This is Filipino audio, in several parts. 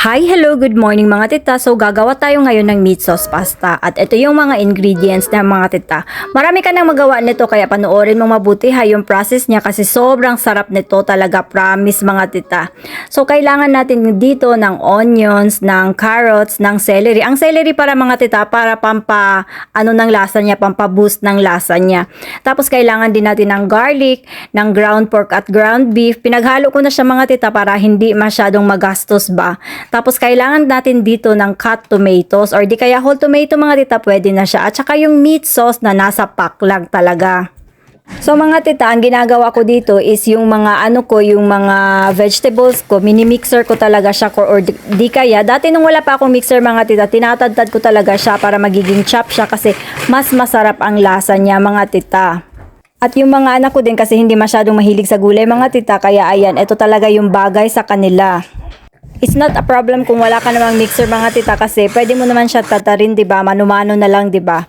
Hi, hello, good morning mga tita. So gagawa tayo ngayon ng meat sauce pasta at ito yung mga ingredients ng mga tita. Marami ka nang magawa nito kaya panoorin mong mabuti ha yung process niya kasi sobrang sarap nito talaga, promise mga tita. So kailangan natin dito ng onions, ng carrots, ng celery. Ang celery para mga tita para ng lasa niya, pampa-boost ng lasa niya. Tapos kailangan din natin ng garlic, ng ground pork at ground beef. Pinaghalo ko na siya mga tita para hindi masyadong magastos ba. Tapos kailangan natin dito ng cut tomatoes or di kaya whole tomato mga tita, pwede na siya. At saka yung meat sauce na nasa pack lang talaga. So mga tita, ang ginagawa ko dito is yung mga yung mga vegetables ko, mini-mixer ko talaga siya or di kaya, dati nung wala pa akong mixer mga tita, tinatadtad ko talaga siya para magiging chop siya kasi mas masarap ang lasa niya mga tita. At yung mga anak ko din kasi hindi masyadong mahilig sa gulay mga tita, kaya ayan, ito talaga yung bagay sa kanila. It's not a problem kung wala ka namang mixer mga tita kasi pwede mo naman siya tatarin, 'di ba? Mano-mano na lang, 'di ba?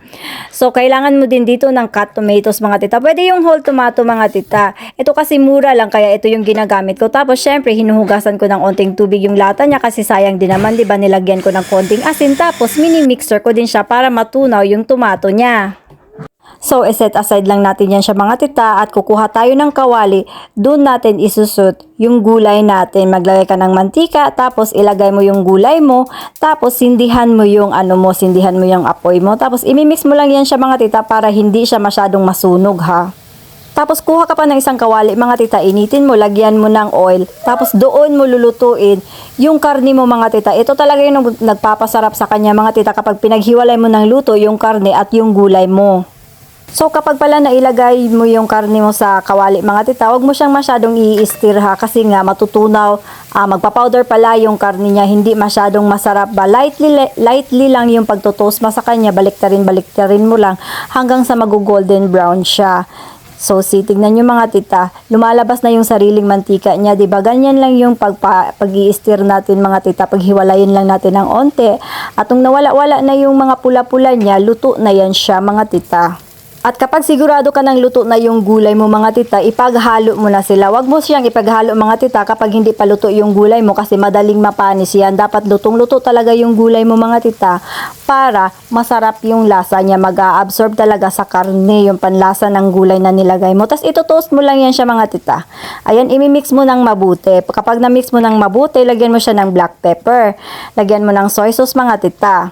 So kailangan mo din dito ng cut tomatoes mga tita. Pwede yung whole tomato mga tita. Ito kasi mura lang kaya ito yung ginagamit ko. Tapos syempre hinuhugasan ko ng onting tubig yung lata niya kasi sayang din naman, 'di ba? Nilagyan ko ng konting asin tapos mini-mixer ko din siya para matunaw yung tomato niya. So, iset aside lang natin yan siya mga tita at kukuha tayo ng kawali. Doon natin isusut yung gulay natin. Maglagay ka ng mantika, tapos ilagay mo yung gulay mo, tapos sindihan mo yung sindihan mo yung apoy mo. Tapos imimix mo lang yan siya mga tita para hindi siya masyadong masunog ha. Tapos kuha ka pa ng isang kawali mga tita, initin mo, lagyan mo ng oil, tapos doon mo lulutuin yung karne mo mga tita. Ito talaga yung nagpapasarap sa kanya mga tita kapag pinaghiwalay mo ng luto yung karne at yung gulay mo. So kapag pala nailagay mo yung karne mo sa kawali mga tita, huwag mo siyang masyadong i-stir ha kasi nga matutunaw, magpa-powder pala yung karne niya, hindi masyadong masarap ba. Lightly lang yung pagtotoast mo sa kanya, baliktarin mo lang hanggang sa mag-golden brown siya. So tignan nyo mga tita, lumalabas na yung sariling mantika niya, 'di ba? Ganyan lang yung pag-i-stir natin mga tita, paghiwalayin lang natin ng onte. At kung nawala-wala na yung mga pula-pula niya, luto na yan siya mga tita. At kapag sigurado ka ng luto na yung gulay mo mga tita, ipaghalo mo na sila. Huwag mo siyang ipaghalo mga tita kapag hindi pa luto yung gulay mo kasi madaling mapanis yan. Dapat lutong-luto talaga yung gulay mo mga tita para masarap yung lasa niya. Mag-a-absorb talaga sa karne yung panlasa ng gulay na nilagay mo. Tapos ito-toast mo lang yan siya mga tita. Ayan, imimix mo ng mabuti. Kapag na-mix mo ng mabuti, lagyan mo siya ng black pepper. Lagyan mo ng soy sauce mga tita.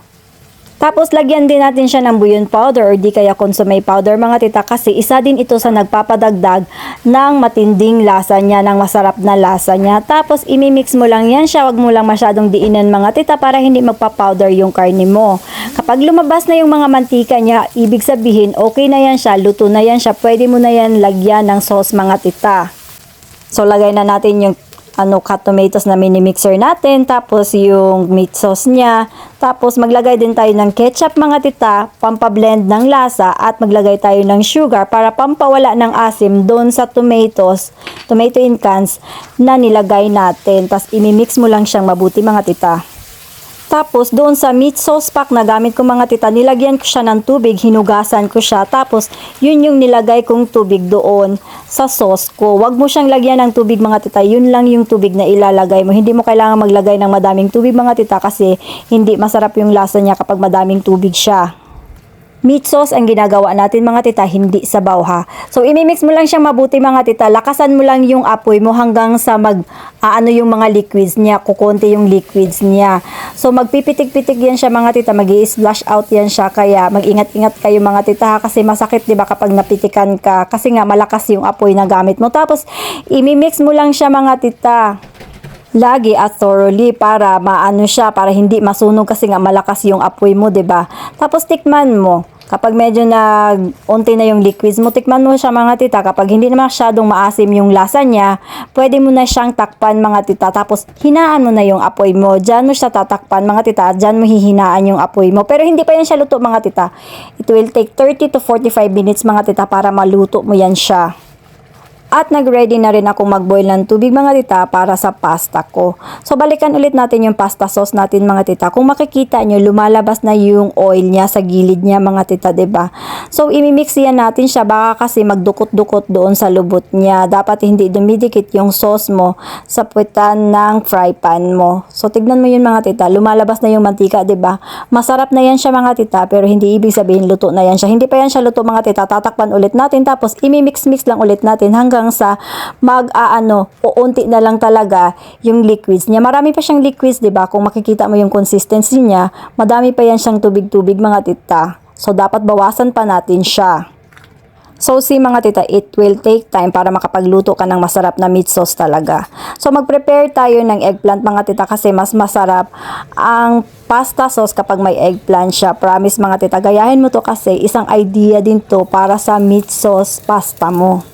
Tapos lagyan din natin siya ng bouillon powder or di kaya consomme powder mga tita kasi isa din ito sa nagpapadagdag ng matinding lasa niya, ng masarap na lasa niya. Tapos imimix mo lang yan siya, wag mo lang masyadong diinan mga tita para hindi magpa-powder yung karne mo. Kapag lumabas na yung mga mantika niya, ibig sabihin okay na yan siya, luto na yan siya, pwede mo na yan lagyan ng sauce mga tita. So lagay na natin yung cut tomatoes na mini-mixer natin, tapos yung meat sauce niya, tapos maglagay din tayo ng ketchup mga tita, pampablend ng lasa at maglagay tayo ng sugar para pampawala ng asim doon sa tomato in cans na nilagay natin. Tapos imimix mo lang siyang mabuti mga tita. Tapos doon sa meat sauce pack na gamit ko mga tita, nilagyan ko siya ng tubig, hinugasan ko siya. Tapos yun yung nilagay kong tubig doon sa sauce ko. Huwag mo siyang lagyan ng tubig mga tita, yun lang yung tubig na ilalagay mo. Hindi mo kailangan maglagay ng madaming tubig mga tita kasi hindi masarap yung lasa niya kapag madaming tubig siya. Meat sauce ang ginagawa natin mga tita, hindi sabaw ha. So imimix mo lang siyang mabuti mga tita, lakasan mo lang yung apoy mo hanggang sa yung mga liquids niya, kukunti yung liquids niya. So magpipitik-pitik yan siya mga tita, magi-splash out yan siya, kaya mag-ingat-ingat kayo mga tita ha, kasi masakit 'di ba kapag napitikan ka kasi nga malakas yung apoy na gamit mo. Tapos imimix mo lang siya mga tita lagi at thoroughly para para hindi masunog kasi nga malakas yung apoy mo, 'di ba? Tapos tikman mo. Kapag medyo unti na yung liquids mo, tikman mo siya mga tita. Kapag hindi na masyadong maasim yung lasa niya, pwede mo na siyang takpan mga tita. Tapos hinaan mo na yung apoy mo. Diyan mo siya tatakpan mga tita. Diyan mo hihinaan yung apoy mo. Pero hindi pa yan siya luto mga tita. It will take 30 to 45 minutes mga tita para maluto mo yan siya. At nag-ready na rin ako mag-boil ng tubig mga tita para sa pasta ko. So balikan ulit natin yung pasta sauce natin mga tita. Kung makikita nyo, lumalabas na yung oil niya sa gilid niya mga tita, 'di ba? So imimix yan natin siya, baka kasi magdukot-dukot doon sa lubot niya. Dapat hindi dumidikit yung sauce mo sa puwitan ng fry pan mo. So tignan mo yun mga tita, lumalabas na yung mantika, 'di ba? Masarap na yan siya mga tita, pero hindi ibig sabihin luto na yan siya. Hindi pa yan siya luto mga tita. Tatakpan ulit natin, tapos imimix-mix lang ulit natin hanggang sa uunti na lang talaga yung liquids niya. Marami pa siyang liquids, 'di ba? Kung makikita mo yung consistency niya, madami pa yan siyang tubig-tubig mga tita. So dapat bawasan pa natin siya. So mga tita, it will take time para makapagluto ka ng masarap na meat sauce talaga. So mag-prepare tayo ng eggplant mga tita, kasi mas masarap ang pasta sauce kapag may eggplant siya. Promise mga tita, gayahin mo to kasi isang idea din to para sa meat sauce pasta mo.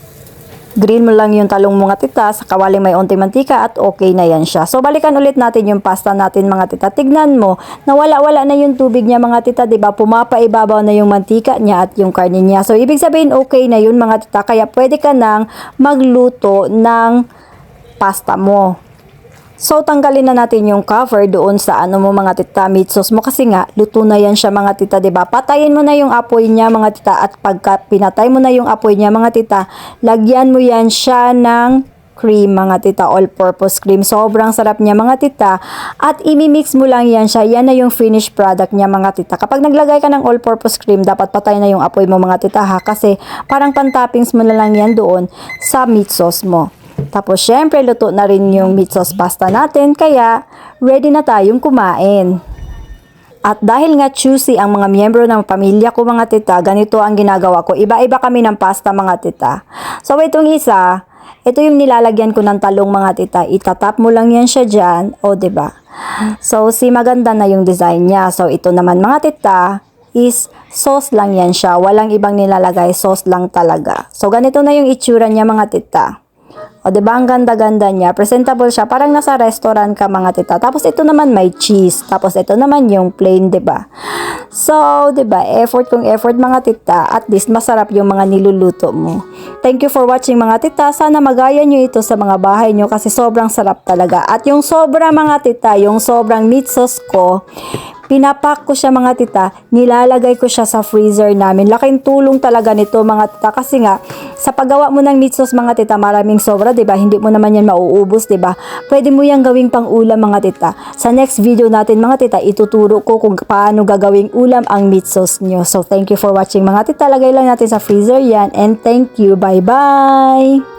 Grill mo lang yung talong mga tita sa kawaling may onting mantika at okay na yan siya. So balikan ulit natin yung pasta natin mga tita. Tignan mo, nawala-wala na yung tubig niya mga tita, 'di ba? Pumapaibabaw na yung mantika niya at yung karne niya. So ibig sabihin okay na yun mga tita. Kaya pwede ka nang magluto ng pasta mo. So, tanggalin na natin yung cover doon sa mo mga tita, meat sauce mo, kasi nga, luto na yan siya mga tita, 'di ba? Patayin mo na yung apoy niya mga tita, at pagka pinatay mo na yung apoy niya mga tita, lagyan mo yan siya ng cream mga tita, all-purpose cream. Sobrang sarap niya mga tita, at imimix mo lang yan siya. Yan na yung finished product niya mga tita. Kapag naglagay ka ng all-purpose cream, dapat patay na yung apoy mo mga tita ha, kasi parang pan-toppings mo na lang yan doon sa meat sauce mo. Tapos, syempre, luto na rin yung meat sauce pasta natin, kaya ready na tayong kumain. At dahil nga choosy ang mga miyembro ng pamilya ko mga tita, ganito ang ginagawa ko. Iba-iba kami ng pasta mga tita. So, itong isa, ito yung nilalagyan ko ng talong mga tita. Itatap mo lang yan siya dyan, o 'di ba? So, maganda na yung design niya. So, ito naman mga tita, is sauce lang yan siya. Walang ibang nilalagay, sauce lang talaga. So, ganito na yung itsura niya mga tita. O, diba? Ang ganda-ganda niya. Presentable siya. Parang nasa restaurant ka mga tita. Tapos, ito naman may cheese. Tapos, ito naman yung plain, diba? So, diba? Effort kung effort mga tita. At least, masarap yung mga niluluto mo. Thank you for watching mga tita. Sana magaya nyo ito sa mga bahay nyo kasi sobrang sarap talaga. At yung sobra mga tita, yung sobrang meat sauce ko, pinapak ko siya mga tita, nilalagay ko siya sa freezer namin. Laking tulong talaga nito mga tita, kasi nga sa paggawa mo ng meat sauce mga tita, maraming sobra, 'di ba? Hindi mo naman yan mauubos, 'di ba? Pwede mo yang gawing pang-ulam mga tita. Sa next video natin mga tita, ituturo ko kung paano gagawing ulam ang meat sauce nyo. So thank you for watching mga tita. Lagay lang natin sa freezer yan, and thank you. Bye-bye.